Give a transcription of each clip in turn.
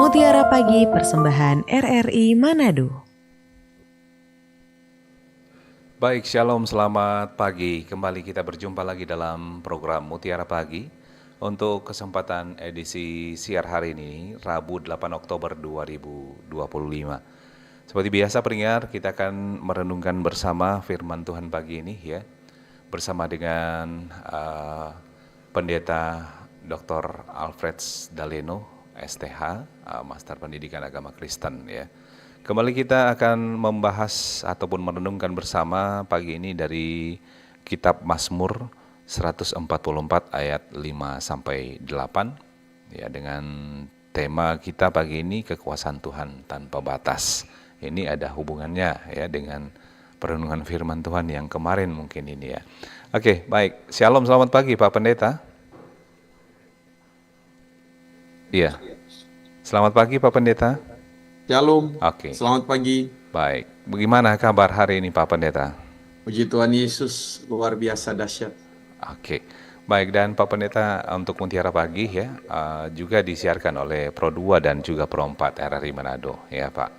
Mutiara Pagi Persembahan RRI Manado. Baik, Shalom, selamat pagi. Kembali kita berjumpa lagi dalam program Mutiara Pagi untuk kesempatan edisi siar hari ini, Rabu 8 Oktober 2025. Seperti biasa pendengar, kita akan merenungkan bersama firman Tuhan pagi ini ya, bersama dengan Pendeta Dr. Alfred Daleno, STH, Master Pendidikan Agama Kristen ya. Kembali kita akan membahas ataupun merenungkan bersama pagi ini dari kitab Mazmur 144 ayat 5 sampai 8 ya, dengan tema kita pagi ini kekuasaan Tuhan tanpa batas. Ini ada hubungannya ya dengan perenungan firman Tuhan yang kemarin mungkin ini ya. Oke, baik. Shalom, selamat pagi Pak Pendeta. Iya. Selamat pagi Pak Pendeta. Shalom, Oke. Selamat pagi. Baik, bagaimana kabar hari ini Pak Pendeta? Puji Tuhan Yesus, luar biasa dahsyat. Oke, baik, dan Pak Pendeta untuk Mutiara Pagi ya, juga disiarkan oleh Pro 2 dan juga Pro 4 RRI Manado ya Pak.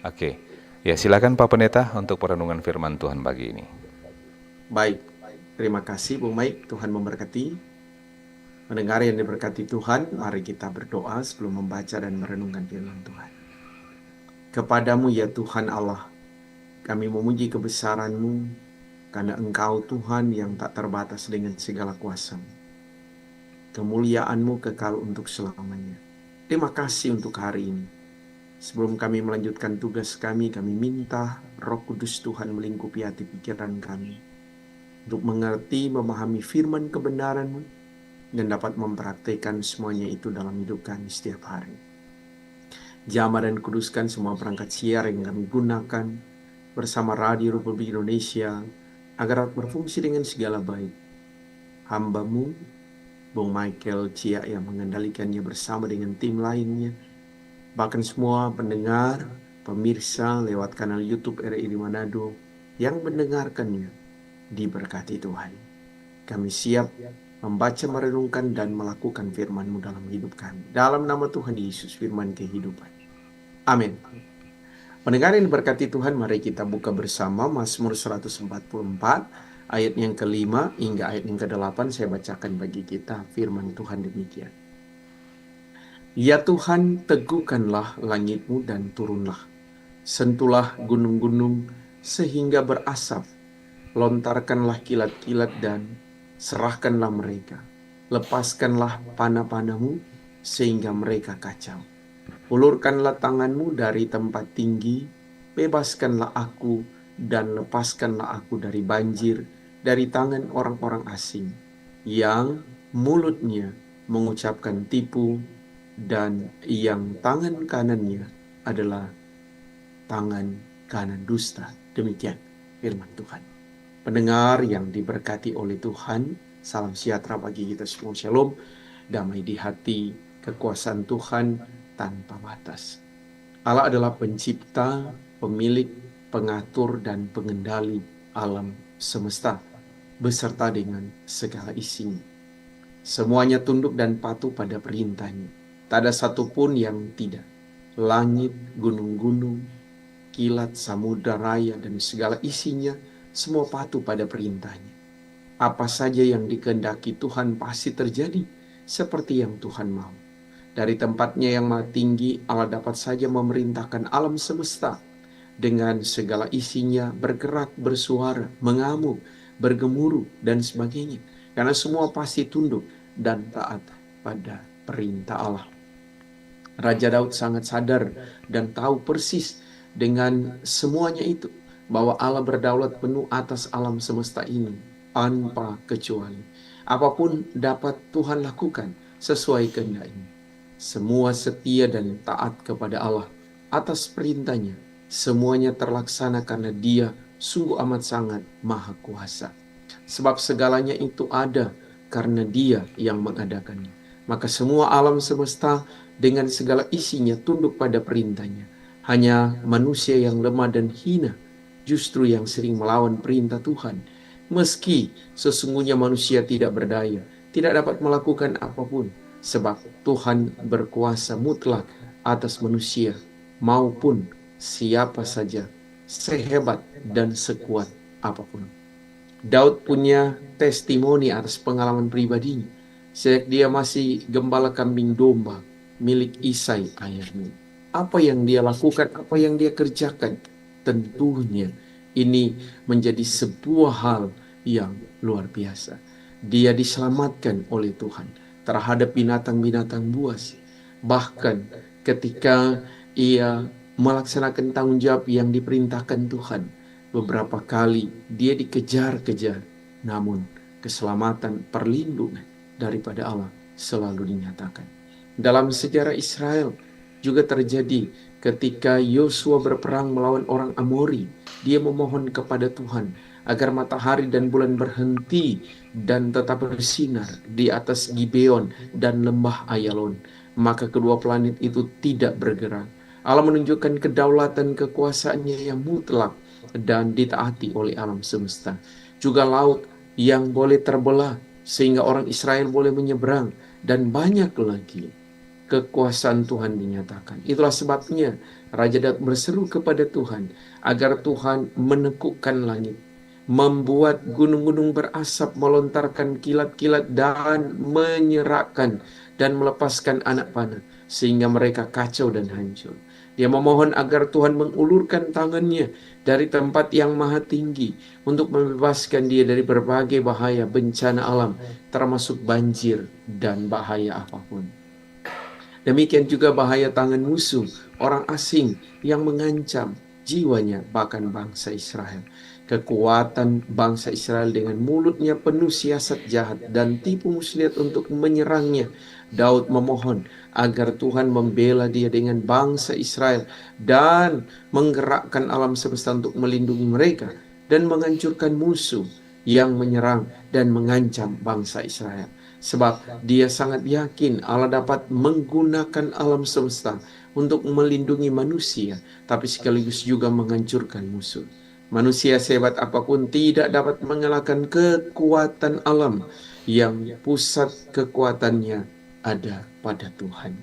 Oke, ya silakan Pak Pendeta untuk perenungan firman Tuhan pagi ini. Baik, terima kasih Bu Maik, Tuhan memberkati. Mendengar yang diberkati Tuhan, mari kita berdoa sebelum membaca dan merenungkan firman Tuhan. Kepadamu ya Tuhan Allah, kami memuji kebesaran-Mu, karena Engkau Tuhan yang tak terbatas dengan segala kuasa-Mu. Kemuliaan-Mu kekal untuk selamanya. Terima kasih untuk hari ini. Sebelum kami melanjutkan tugas kami minta Roh Kudus Tuhan melingkupi hati pikiran kami, untuk mengerti, memahami firman kebenaran-Mu, dan dapat mempraktikkan semuanya itu dalam hidup kami setiap hari. Jamah dan kuduskan semua perangkat siar yang kami gunakan bersama Radio Republik Indonesia agar dapat berfungsi dengan segala baik. Hamba-Mu, Bung Michael Cia yang mengendalikannya bersama dengan tim lainnya, bahkan semua pendengar, pemirsa lewat kanal YouTube RRI Manado yang mendengarkannya, diberkati Tuhan. Kami siap membaca, merenungkan, dan melakukan firman-Mu dalam hidup kami. Dalam nama Tuhan Yesus, firman kehidupan. Amin. Pendengar yang diberkati Tuhan, mari kita buka bersama Mazmur 144 ayat yang ke-5 hingga ayat yang ke-8. Saya bacakan bagi kita firman Tuhan demikian. Ya Tuhan, teguhkanlah langit-Mu dan turunlah. Sentuhlah gunung-gunung sehingga berasap. Lontarkanlah kilat-kilat dan serahkanlah mereka. Lepaskanlah panah-panah-Mu sehingga mereka kacau. Ulurkanlah tangan-Mu dari tempat tinggi, bebaskanlah aku dan lepaskanlah aku dari banjir, dari tangan orang-orang asing, yang mulutnya mengucapkan tipu dan yang tangan kanannya adalah tangan kanan dusta. Demikian firman Tuhan. Pendengar yang diberkati oleh Tuhan, salam sejahtera bagi kita semua. Shalom, damai di hati, kekuasaan Tuhan tanpa batas. Allah adalah pencipta, pemilik, pengatur, dan pengendali alam semesta, beserta dengan segala isinya. Semuanya tunduk dan patuh pada perintahnya. Tak ada satupun yang tidak. Langit, gunung-gunung, kilat, samudra raya, dan segala isinya, semua patuh pada perintahnya. Apa saja yang dikehendaki Tuhan pasti terjadi seperti yang Tuhan mau. Dari tempatnya yang maha tinggi, Allah dapat saja memerintahkan alam semesta dengan segala isinya bergerak, bersuara, mengamuk, bergemuruh, dan sebagainya. Karena semua pasti tunduk dan taat pada perintah Allah. Raja Daud sangat sadar dan tahu persis dengan semuanya itu, bahwa Allah berdaulat penuh atas alam semesta ini tanpa kecuali. Apapun dapat Tuhan lakukan sesuai kehendaknya. Semua setia dan taat kepada Allah atas perintahnya. Semuanya terlaksana karena Dia sungguh amat sangat maha kuasa. Sebab segalanya itu ada karena Dia yang mengadakannya. Maka semua alam semesta dengan segala isinya tunduk pada perintahnya. Hanya manusia yang lemah dan hina justru yang sering melawan perintah Tuhan. Meski sesungguhnya manusia tidak berdaya, tidak dapat melakukan apapun, sebab Tuhan berkuasa mutlak atas manusia maupun siapa saja, sehebat dan sekuat apapun. Daud punya testimoni atas pengalaman pribadinya. Sejak dia masih gembala kambing domba milik Isai ayahnya. Apa yang dia lakukan, apa yang dia kerjakan, tentunya ini menjadi sebuah hal yang luar biasa. Dia diselamatkan oleh Tuhan terhadap binatang-binatang buas. Bahkan ketika ia melaksanakan tanggung jawab yang diperintahkan Tuhan, beberapa kali dia dikejar-kejar, namun keselamatan, perlindungan daripada Allah selalu dinyatakan. Dalam sejarah Israel juga terjadi ketika Yosua berperang melawan orang Amori. Dia memohon kepada Tuhan agar matahari dan bulan berhenti dan tetap bersinar di atas Gibeon dan lembah Ayalon. Maka kedua planet itu tidak bergerak. Allah menunjukkan kedaulatan kekuasaannya yang mutlak dan ditaati oleh alam semesta. Juga laut yang boleh terbelah sehingga orang Israel boleh menyeberang, dan banyak lagi kekuasaan Tuhan dinyatakan. Itulah sebabnya Raja Daud berseru kepada Tuhan agar Tuhan menekukkan langit, membuat gunung-gunung berasap, melontarkan kilat-kilat dan menyerahkan dan melepaskan anak panah sehingga mereka kacau dan hancur. Dia memohon agar Tuhan mengulurkan tangannya dari tempat yang maha tinggi untuk membebaskan dia dari berbagai bahaya bencana alam, termasuk banjir dan bahaya apapun. Demikian juga bahaya tangan musuh, orang asing yang mengancam jiwanya, bahkan bangsa Israel. Kekuatan bangsa Israel dengan mulutnya penuh siasat jahat dan tipu muslihat untuk menyerangnya. Daud memohon agar Tuhan membela dia dengan bangsa Israel dan menggerakkan alam semesta untuk melindungi mereka dan menghancurkan musuh yang menyerang dan mengancam bangsa Israel. Sebab dia sangat yakin Allah dapat menggunakan alam semesta untuk melindungi manusia, tapi sekaligus juga menghancurkan musuh. Manusia sehebat apapun tidak dapat mengalahkan kekuatan alam yang pusat kekuatannya ada pada Tuhan.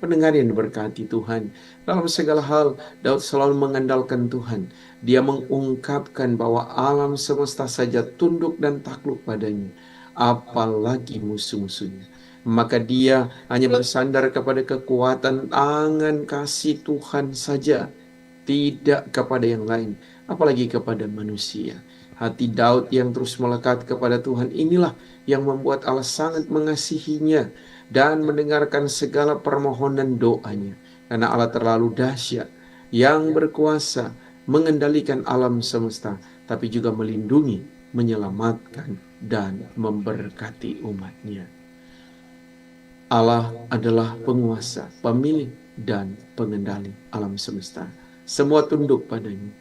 Pendengar yang diberkati Tuhan, dalam segala hal Daud selalu mengandalkan Tuhan. Dia mengungkapkan bahwa alam semesta saja tunduk dan takluk padanya, apalagi musuh-musuhnya. Maka dia hanya bersandar kepada kekuatan tangan kasih Tuhan saja, tidak kepada yang lain, apalagi kepada manusia. Hati Daud yang terus melekat kepada Tuhan inilah yang membuat Allah sangat mengasihinya dan mendengarkan segala permohonan doanya. Karena Allah terlalu dahsyat, yang berkuasa mengendalikan alam semesta, tapi juga melindungi, menyelamatkan, dan memberkati umatnya. Allah adalah penguasa, pemilik, dan pengendali alam semesta. Semua tunduk padanya.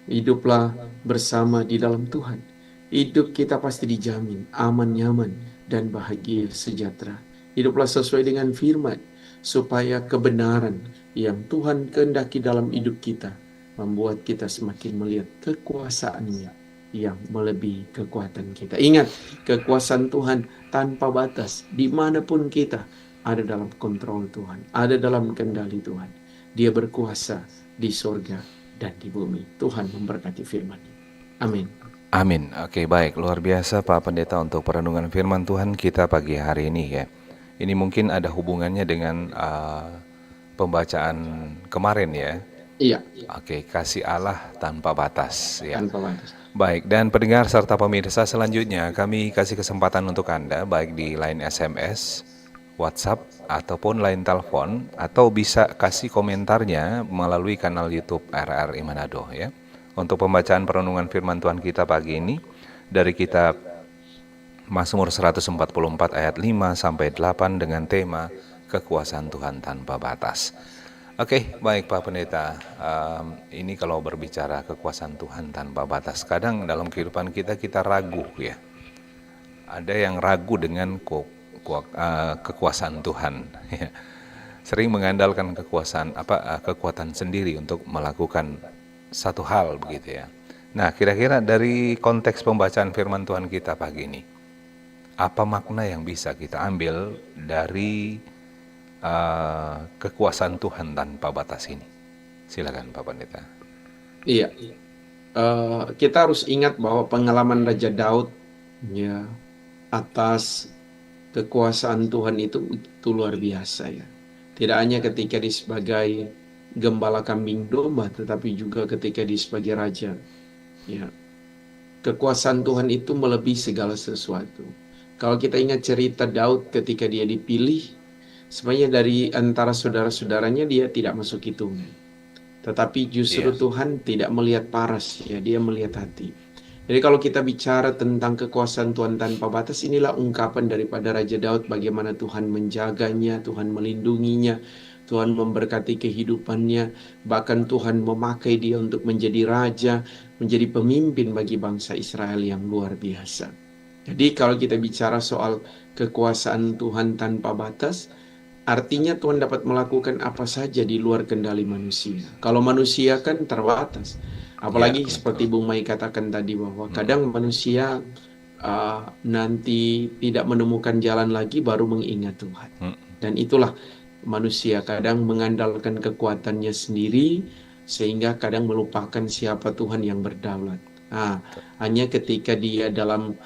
Hiduplah bersama di dalam Tuhan. Hidup kita pasti dijamin aman, nyaman, dan bahagia sejahtera. Hiduplah sesuai dengan firman, supaya kebenaran yang Tuhan kehendaki dalam hidup kita membuat kita semakin melihat kekuasaan-Nya yang melebihi kekuatan kita. Ingat, kekuasaan Tuhan tanpa batas. Dimanapun kita ada dalam kontrol Tuhan, ada dalam kendali Tuhan. Dia berkuasa di sorga dan di bumi. Tuhan memberkati firman-Nya. Amin. Amin. Oke, baik. Luar biasa Pak Pendeta untuk perenungan firman Tuhan kita pagi hari ini ya. Ini mungkin ada hubungannya dengan pembacaan kemarin ya. Iya. Oke, kasih Allah tanpa batas ya. Tanpa batas. Baik, dan pendengar serta pemirsa selanjutnya kami kasih kesempatan untuk Anda baik di line SMS, WhatsApp, ataupun line telepon, atau bisa kasih komentarnya melalui kanal YouTube RRI Manado ya. Untuk pembacaan perenungan firman Tuhan kita pagi ini dari kitab Mazmur 144 ayat 5 sampai 8 dengan tema kekuasaan Tuhan tanpa batas. Oke, baik Pak Pendeta. Ini kalau berbicara kekuasaan Tuhan tanpa batas, kadang dalam kehidupan kita ragu ya. Ada yang ragu dengan kekuasaan Tuhan. Sering mengandalkan kekuatan sendiri untuk melakukan satu hal begitu ya. Nah, kira-kira dari konteks pembacaan firman Tuhan kita pagi ini, apa makna yang bisa kita ambil dari kekuasaan Tuhan tanpa batas ini. Silakan Pak Pendeta. Iya, kita harus ingat bahwa pengalaman Raja Daud ya atas kekuasaan Tuhan itu luar biasa ya. Tidak hanya ketika dia sebagai gembala kambing domba, tetapi juga ketika dia sebagai raja. Ya, kekuasaan Tuhan itu melebihi segala sesuatu. Kalau kita ingat cerita Daud ketika dia dipilih, sebenarnya dari antara saudara-saudaranya dia tidak masuk hitungan. Tetapi justru Iya. Tuhan tidak melihat paras, ya, dia melihat hati. Jadi kalau kita bicara tentang kekuasaan Tuhan tanpa batas, inilah ungkapan daripada Raja Daud bagaimana Tuhan menjaganya, Tuhan melindunginya, Tuhan memberkati kehidupannya, bahkan Tuhan memakai dia untuk menjadi raja, menjadi pemimpin bagi bangsa Israel yang luar biasa. Jadi kalau kita bicara soal kekuasaan Tuhan tanpa batas, artinya Tuhan dapat melakukan apa saja di luar kendali manusia. Kalau manusia kan terbatas. Ya, Apalagi seperti betul. Bung Mai katakan tadi bahwa kadang manusia nanti tidak menemukan jalan lagi baru mengingat Tuhan. Dan itulah manusia kadang mengandalkan kekuatannya sendiri sehingga kadang melupakan siapa Tuhan yang berdaulat. Hanya ketika dia dalam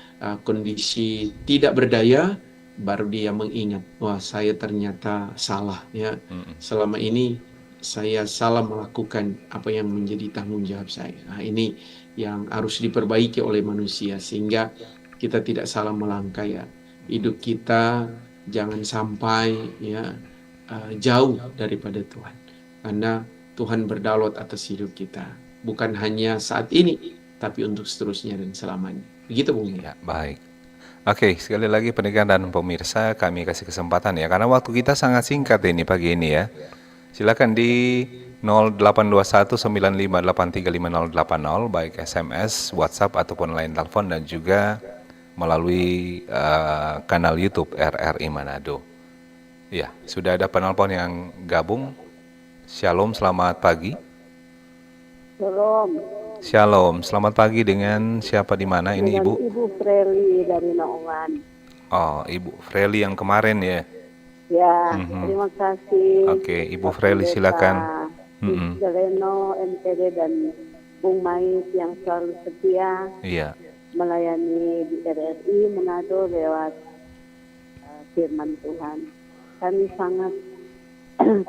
kondisi tidak berdaya baru dia mengingat, wah saya ternyata salah ya. Selama ini saya salah melakukan apa yang menjadi tanggung jawab saya. Ini yang harus diperbaiki oleh manusia sehingga kita tidak salah melangkah ya. Hidup kita jangan sampai ya jauh daripada Tuhan. Karena Tuhan berdaulat atas hidup kita. Bukan hanya saat ini, tapi untuk seterusnya dan selamanya. Begitu Bung. Ya, baik. Oke, sekali lagi pendengar dan pemirsa, kami kasih kesempatan ya, karena waktu kita sangat singkat ini pagi ini ya. Silakan di 082195835080, baik SMS, WhatsApp ataupun line telepon, dan juga melalui kanal YouTube RRI Manado. Ya, sudah ada penelpon yang gabung. Shalom, selamat pagi. Shalom. Shalom, selamat pagi, dengan siapa di mana ini Dengan Ibu? Ibu Freli dari Naungan. Oh, Ibu Freli yang kemarin ya. Ya, terima kasih. Oke, Ibu Pak Freli Pendeta, silakan. Daleno, MTD dan Bung Mais yang selalu setia Iya. melayani di RRI Manado lewat firman Tuhan. Kami sangat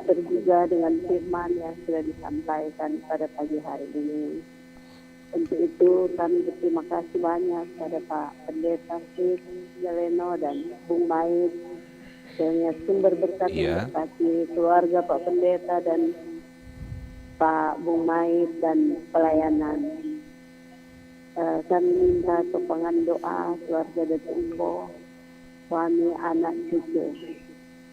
tergugah dengan firman yang sudah disampaikan pada pagi hari ini. Untuk itu kami berterima kasih banyak kepada Pak Pendeta Fik, Daleno dan Bung Mais. Kiranya sumber berkat memberkati keluarga Pak Pendeta dan Pak Bung Mais dan pelayanan. Kami minta sokongan doa keluarga dan umbo, suami, anak, cucu.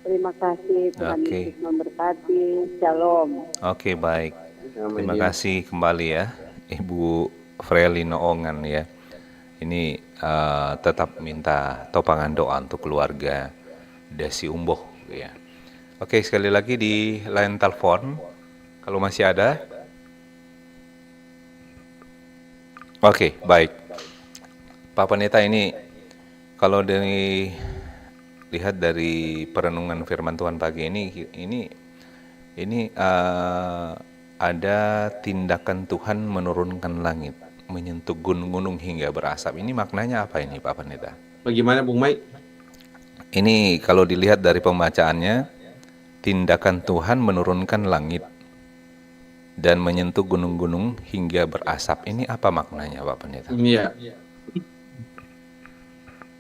Terima kasih, Tuhan Yesus memberkati. Shalom. Oke, baik. Terima kasih kembali ya, Ibu Freli Noongan ya. Ini tetap minta topangan doa untuk keluarga Desi Umboh ya. Oke, sekali lagi di line telepon kalau masih ada. Oke, baik. Pak Pendeta, ini kalau lihat dari perenungan firman Tuhan pagi ini ada tindakan Tuhan menurunkan langit, menyentuh gunung-gunung hingga berasap. Ini maknanya apa ini Pak Pendeta? Bagaimana Bung Mai? Ini kalau dilihat dari pembacaannya, tindakan Tuhan menurunkan langit dan menyentuh gunung-gunung hingga berasap. Ini apa maknanya Pak Pendeta? Iya.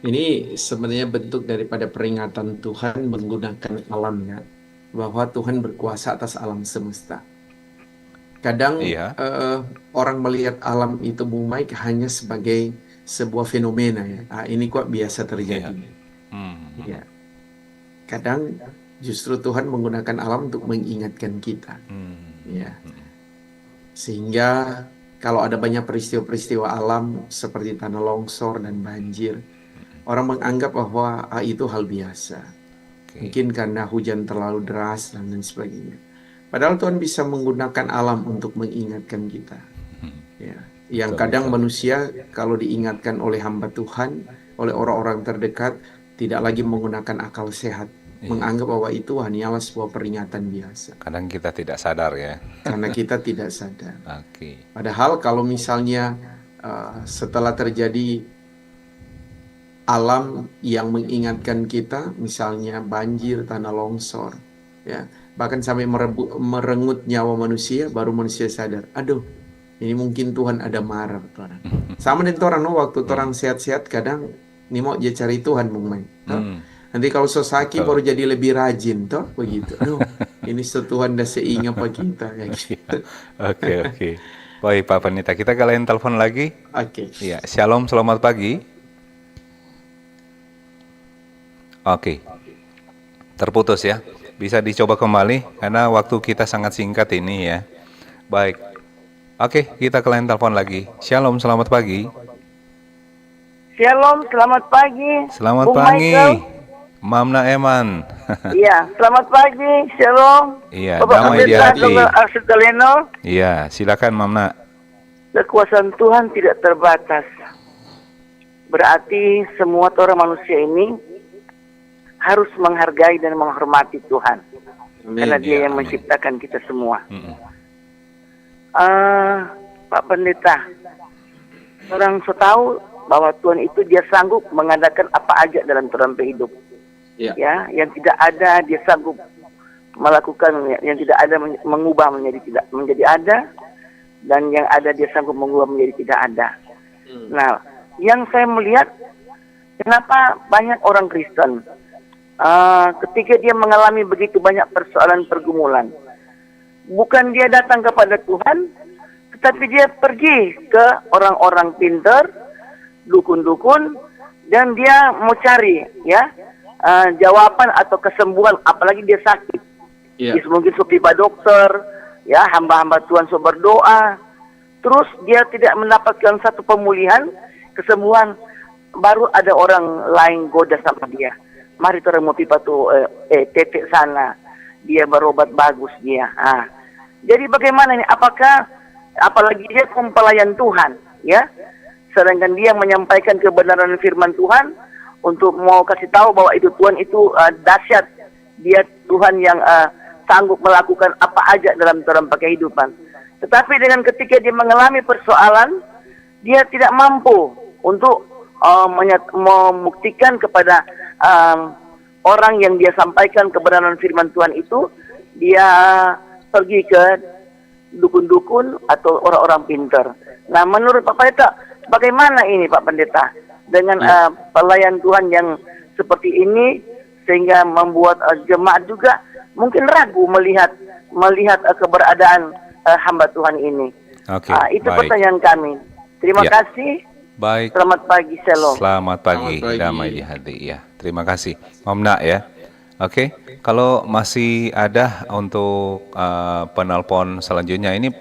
Ini sebenarnya bentuk daripada peringatan Tuhan menggunakan alamnya, bahwa Tuhan berkuasa atas alam semesta. Kadang orang melihat alam itu Bung Mike hanya sebagai sebuah fenomena ya. Ini kok biasa terjadi. Ya. Kadang justru Tuhan menggunakan alam untuk mengingatkan kita. Ya. Sehingga kalau ada banyak peristiwa-peristiwa alam seperti tanah longsor dan banjir, orang menganggap bahwa itu hal biasa. Mungkin karena hujan terlalu deras dan lain sebagainya. Padahal Tuhan bisa menggunakan alam untuk mengingatkan kita. Ya. Yang kadang manusia kalau diingatkan oleh hamba Tuhan, oleh orang-orang terdekat, tidak lagi menggunakan akal sehat. menganggap bahwa itu hanyalah sebuah peringatan biasa. Kadang kita tidak sadar ya. Karena kita tidak sadar. Oke. Padahal kalau misalnya setelah terjadi alam yang mengingatkan kita, misalnya banjir, tanah longsor, ya, bahkan sampai merenggut nyawa manusia, baru manusia sadar, aduh, ini mungkin Tuhan ada marah. Sama dengan orang, waktu orang sehat-sehat kadang ini mau dia cari Tuhan, Bung Mai. Nanti kalau sosaki baru jadi lebih rajin, toh begitu. Aduh, ini Tuhan dah seingat apa kita ya. Gitu. Oke. Baik Pak Pendeta, kita kalian telepon lagi. Oke. Ya, Shalom, selamat pagi. Oke. Terputus ya. Bisa dicoba kembali karena waktu kita sangat singkat ini ya. Baik. Oke, kita kalian telepon lagi. Shalom, selamat pagi. Shalom, selamat pagi. Selamat Bung pagi. Michael. Mamna Eman. Iya, selamat pagi. Shalom. Iya, Bapak damai di Pendeta hati. Dr. Arsyad Daleno. Iya, silakan Mamna. Kekuasaan Tuhan tidak terbatas. Berarti semua orang manusia ini harus menghargai dan menghormati Tuhan. Karena Dia yang menciptakan kita semua. Pak Pendeta, orang tahu bahwa Tuhan itu Dia sanggup mengadakan apa aja dalam orang hidup. Ya, yang tidak ada Dia sanggup melakukan, yang tidak ada mengubah menjadi ada, dan yang ada Dia sanggup mengubah menjadi tidak ada. Nah, yang saya melihat, kenapa banyak orang Kristen ketika dia mengalami begitu banyak persoalan pergumulan, bukan dia datang kepada Tuhan, tetapi dia pergi ke orang-orang pintar, dukun-dukun, dan dia mau cari jawaban atau kesembuhan, apalagi dia sakit. Dia mungkin pipa dokter, ya, hamba-hamba Tuhan berdoa, terus dia tidak mendapatkan satu pemulihan, kesembuhan, baru ada orang lain goda sama dia. Mari orang mau pipa tuh tetek sana, dia berobat bagus dia. Jadi bagaimana ini? Apalagi dia pelayan Tuhan, ya? Sedangkan dia menyampaikan kebenaran firman Tuhan untuk mau kasih tahu bahwa itu Tuhan itu dahsyat. Dia Tuhan yang sanggup melakukan apa aja dalam kehidupan. Tetapi dengan ketika dia mengalami persoalan, dia tidak mampu untuk membuktikan kepada orang yang dia sampaikan kebenaran firman Tuhan itu, dia pergi ke dukun-dukun atau orang-orang pintar. Nah, menurut Pak Pendeta, bagaimana ini Pak Pendeta dengan pelayan Tuhan yang seperti ini, sehingga membuat jemaat juga mungkin ragu melihat keberadaan hamba Tuhan ini. Itu baik. Pertanyaan kami. Terima kasih. Baik. Selamat pagi, Shalom. Selamat pagi, damai di hati. Ya, terima kasih, Mamna ya. Oke, kalau masih ada untuk penelpon selanjutnya, ini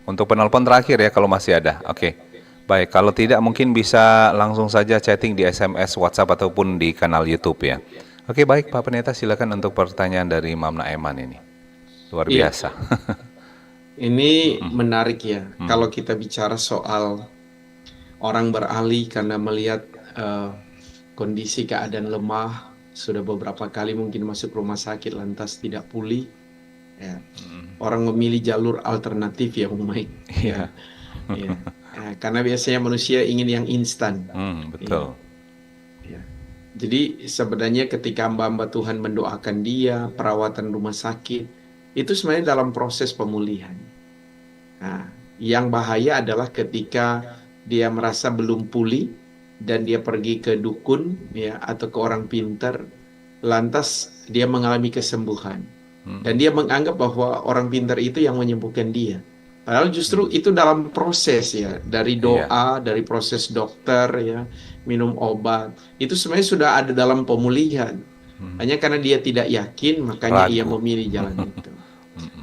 untuk penelpon terakhir ya kalau masih ada. Oke, baik. Kalau tidak mungkin bisa langsung saja chatting di SMS, WhatsApp ataupun di kanal YouTube ya. Oke, baik Pak Pendeta, silakan untuk pertanyaan dari Mamna Eman ini. Luar biasa. Ini menarik ya. Kalau kita bicara soal orang beralih karena melihat kondisi keadaan lemah, sudah beberapa kali mungkin masuk rumah sakit lantas tidak pulih, ya. Orang memilih jalur alternatif ya, Bung Mike. Ya. Karena biasanya manusia ingin yang instan. Betul. Ya. Jadi sebenarnya ketika hamba-hamba Tuhan mendoakan dia, perawatan rumah sakit, itu sebenarnya dalam proses pemulihan. Nah, yang bahaya adalah ketika dia merasa belum pulih dan dia pergi ke dukun ya atau ke orang pintar, lantas dia mengalami kesembuhan dan dia menganggap bahwa orang pintar itu yang menyembuhkan dia, padahal justru itu dalam proses ya, dari doa, dari proses dokter ya, minum obat, itu sebenarnya sudah ada dalam pemulihan. Hanya karena dia tidak yakin, makanya ia memilih jalan itu.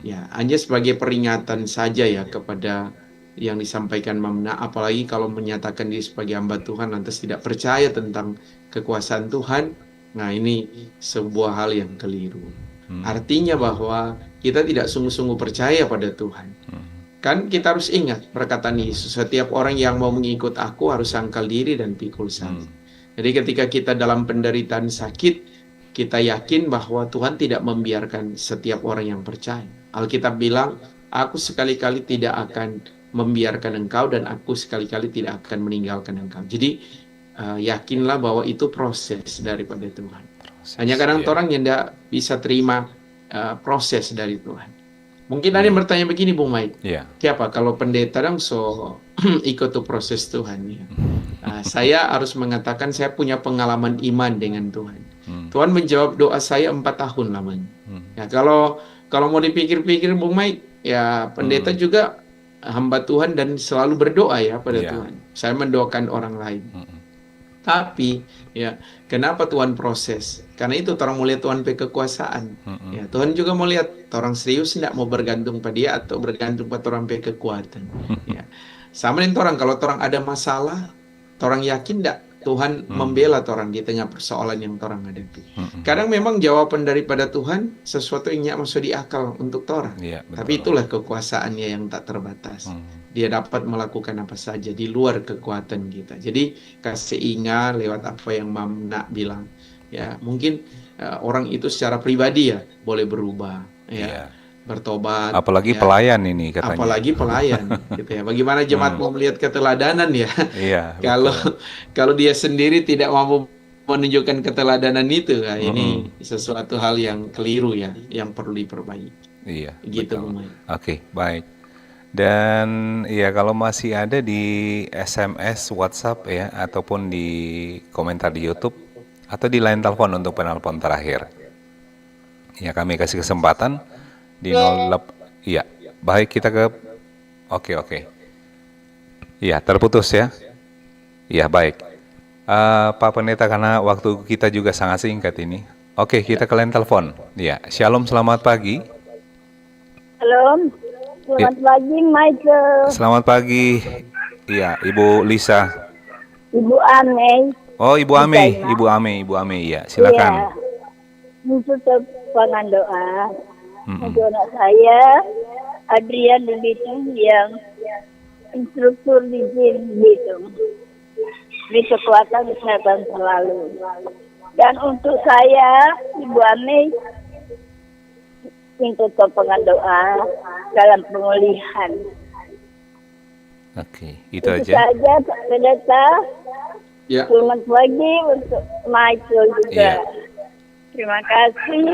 Ya, hanya sebagai peringatan saja ya kepada yang disampaikan Mamna, apalagi kalau menyatakan diri sebagai hamba Tuhan lantas tidak percaya tentang kekuasaan Tuhan. Nah, ini sebuah hal yang keliru. Artinya bahwa kita tidak sungguh-sungguh percaya pada Tuhan. Kan kita harus ingat perkataan Yesus, setiap orang yang mau mengikut aku harus sangkal diri dan pikul salib. Jadi ketika kita dalam penderitaan sakit, kita yakin bahwa Tuhan tidak membiarkan setiap orang yang percaya. Alkitab bilang, aku sekali-kali tidak akan membiarkan engkau dan aku sekali-kali tidak akan meninggalkan engkau. Jadi yakinlah bahwa itu proses daripada Tuhan. Hanya kadang orang yang tidak bisa terima proses dari Tuhan. Mungkin ada yang bertanya begini, Bung Mike. Siapa kalau pendeta dong ikut tuh proses Tuhan ya. Saya harus mengatakan saya punya pengalaman iman dengan Tuhan. Tuhan menjawab doa saya 4 tahun lamanya. Ya, kalau mau dipikir-pikir Bung Mike, ya pendeta juga hamba Tuhan dan selalu berdoa ya pada Tuhan. Saya mendoakan orang lain. Tapi ya kenapa Tuhan proses? Karena itu orang mau lihat Tuhan pakai kekuasaan. Ya, Tuhan juga mau lihat orang serius tidak mau bergantung pada dia atau bergantung pada orang pakai kekuatan. Ya. Sama dengan orang, kalau orang ada masalah, orang yakin tidak Tuhan membela orang di tengah persoalan yang orang hadapi. Kadang memang jawaban daripada Tuhan sesuatu yang tidak masuk di akal untuk orang. Tapi itulah kekuasaannya yang tak terbatas. Dia dapat melakukan apa saja di luar kekuatan kita. Jadi kasih ingat lewat apa yang Mamna bilang. Ya, mungkin orang itu secara pribadi ya boleh berubah, ya, bertobat. Apalagi pelayan ini katanya. Apalagi pelayan, gitu ya. Bagaimana jemaat mau melihat keteladanan ya? Kalau dia sendiri tidak mampu menunjukkan keteladanan itu, ya, ini sesuatu hal yang keliru ya, yang perlu diperbaiki. Iya. Gitu, Oke, baik. Dan ya kalau masih ada di SMS, WhatsApp ya, ataupun di komentar di YouTube atau di line telepon untuk penelpon terakhir. Ya kami kasih kesempatan di 08. Iya, baik kita ke. Oke. Iya terputus ya. Iya baik. Pak Pendeta karena waktu kita juga sangat singkat ini. Oke kita ke line telepon. Iya, Shalom selamat pagi. Shalom. Selamat pagi, Michael. Selamat pagi. Iya, Ibu Lisa. Ibu Ame. Oh, Ibu Ame. Ibu Ame, ya. Silakan. Untuk pengandoa. Untuk anak saya, Adrian di Bitung yang instruktur di gym Bitung. Beri kekuatan kesehatan selalu. Dan untuk saya, Ibu Ame, untuk pengandoa dalam pemulihan. Oke, itu aja. Saja Pak Pendeta. Ya. Selamat pagi untuk Michael juga. Terima kasih.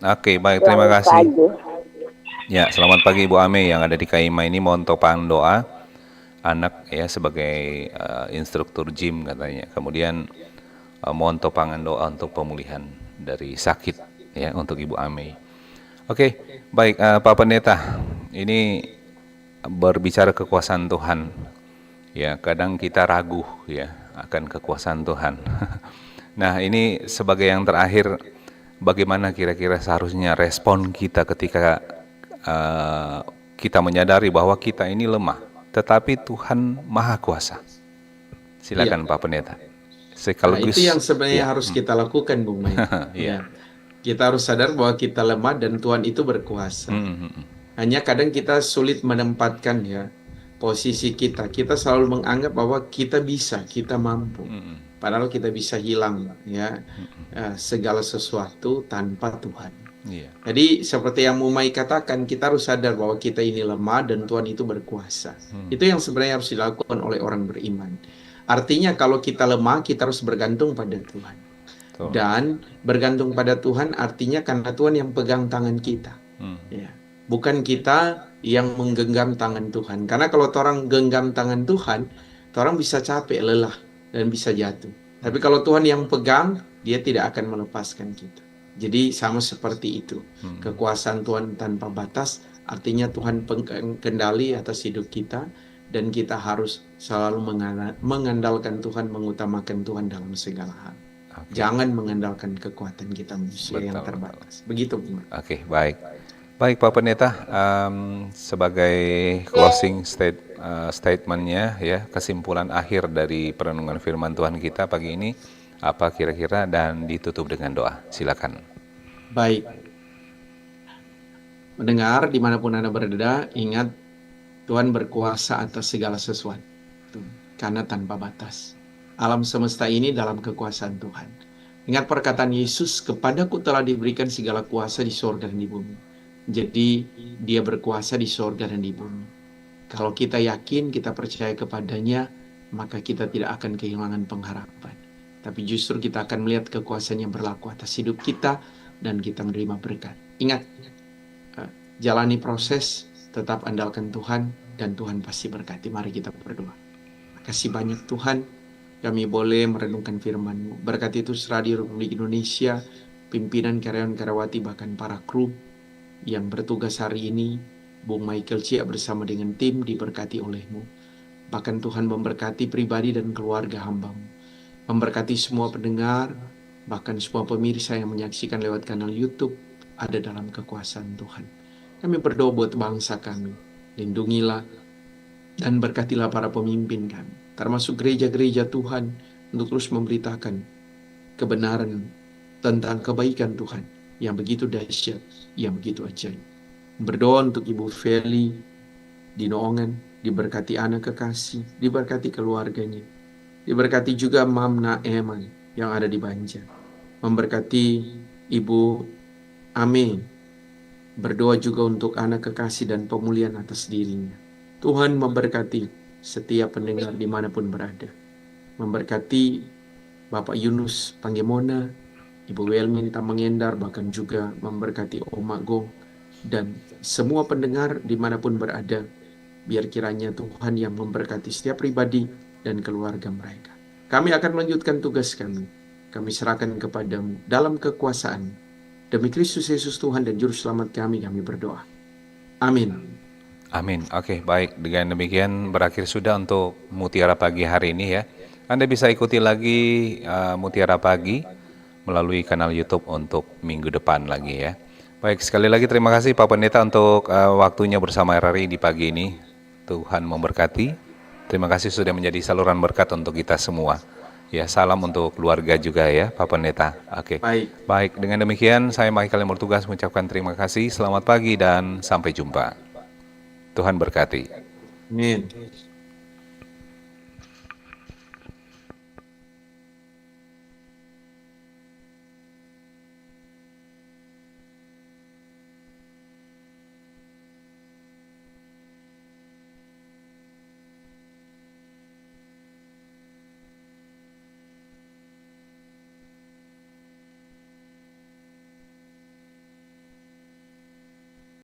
Oke, baik, terima kasih. Ya, selamat pagi Ibu Ame yang ada di Kaima ini mohon topang doa anak ya sebagai instruktur gym katanya. Kemudian mohon topangan doa untuk pemulihan dari sakit ya untuk Ibu Ame. Oke, baik Pak Pendeta. Ini berbicara kekuasaan Tuhan. Ya, kadang kita ragu ya akan kekuasaan Tuhan. Nah, ini sebagai yang terakhir, bagaimana kira-kira seharusnya respon kita ketika kita menyadari bahwa kita ini lemah, tetapi Tuhan Maha Kuasa. Silakan Pak Pendeta. Sekaligus, itu yang sebenarnya harus kita lakukan, Bung Mai. Ya. Kita harus sadar bahwa kita lemah dan Tuhan itu berkuasa. Hanya kadang kita sulit menempatkan ya posisi kita. Kita selalu menganggap bahwa kita bisa, kita mampu. Padahal kita bisa hilang ya segala sesuatu tanpa Tuhan. Jadi seperti yang Mumai katakan, kita harus sadar bahwa kita ini lemah dan Tuhan itu berkuasa. Itu yang sebenarnya harus dilakukan oleh orang beriman. Artinya kalau kita lemah, kita harus bergantung pada Tuhan. Dan bergantung pada Tuhan artinya karena Tuhan yang pegang tangan kita. Ya. Bukan kita yang menggenggam tangan Tuhan. Karena kalau orang genggam tangan Tuhan, orang bisa capek, lelah, dan bisa jatuh. Tapi kalau Tuhan yang pegang, dia tidak akan melepaskan kita. Jadi sama seperti itu. Kekuasaan Tuhan tanpa batas, artinya Tuhan kendali atas hidup kita, dan kita harus selalu mengandalkan Tuhan, mengutamakan Tuhan dalam segala hal. Jangan mengandalkan kekuatan kita manusia yang terbatas. Begitu, Bu. Oke, baik. Baik Pak Pendeta, sebagai closing statement-nya ya, kesimpulan akhir dari perenungan firman Tuhan kita pagi ini, apa kira-kira, dan ditutup dengan doa. Silakan. Baik. Mendengar dimanapun Anda berada, ingat Tuhan berkuasa atas segala sesuatu, karena tanpa batas. Alam semesta ini dalam kekuasaan Tuhan. Ingat perkataan Yesus, kepadaku telah diberikan segala kuasa di sorga dan di bumi. Jadi dia berkuasa di sorga dan di bumi. Kalau kita yakin, kita percaya kepadanya, maka kita tidak akan kehilangan pengharapan. Tapi justru kita akan melihat kekuasaan yang berlaku atas hidup kita dan kita menerima berkat. Ingat, jalani proses, tetap andalkan Tuhan dan Tuhan pasti berkati. Mari kita berdoa. Makasih banyak Tuhan, kami boleh merenungkan firman-Mu. Berkati terus Radio Republik Indonesia, pimpinan karyawan karyawati bahkan para kru yang bertugas hari ini, Bung Michael Cia bersama dengan tim diberkati oleh-Mu. Bahkan Tuhan memberkati pribadi dan keluarga hamba-Mu. Memberkati semua pendengar, bahkan semua pemirsa yang menyaksikan lewat kanal YouTube ada dalam kekuasaan Tuhan. Kami berdoa buat bangsa kami. Lindungilah dan berkatilah para pemimpin kami, termasuk gereja-gereja Tuhan, untuk terus memberitakan kebenaran tentang kebaikan Tuhan yang begitu dahsyat, yang begitu ajaib. Berdoa untuk Ibu Feli di Noongan, diberkati anak kekasih, diberkati keluarganya, diberkati juga Mam Naeman yang ada di Banjar, memberkati Ibu Ame. Berdoa juga untuk anak kekasih dan pemulihan atas dirinya. Tuhan memberkati setiap pendengar dimanapun berada. Memberkati Bapak Yunus Panggemona, Ibu Welmin Tamangendar, bahkan juga memberkati Om Agong dan semua pendengar dimanapun berada. Biar kiranya Tuhan yang memberkati setiap pribadi dan keluarga mereka. Kami akan melanjutkan tugas kami. Kami serahkan kepadamu dalam kekuasaan. Demi Kristus Yesus Tuhan dan Juru Selamat kami berdoa. Amin. Amin. Oke, baik. Dengan demikian berakhir sudah untuk Mutiara Pagi hari ini ya. Anda bisa ikuti lagi Mutiara Pagi melalui kanal YouTube untuk minggu depan lagi ya. Baik, sekali lagi terima kasih Pak Pendeta untuk waktunya bersama RRI di pagi ini. Tuhan memberkati. Terima kasih sudah menjadi saluran berkat untuk kita semua. Ya, salam untuk keluarga juga ya, Pak Pendeta. Oke. Baik, dengan demikian saya Michael yang bertugas mengucapkan terima kasih. Selamat pagi dan sampai jumpa. Tuhan berkati. Amin.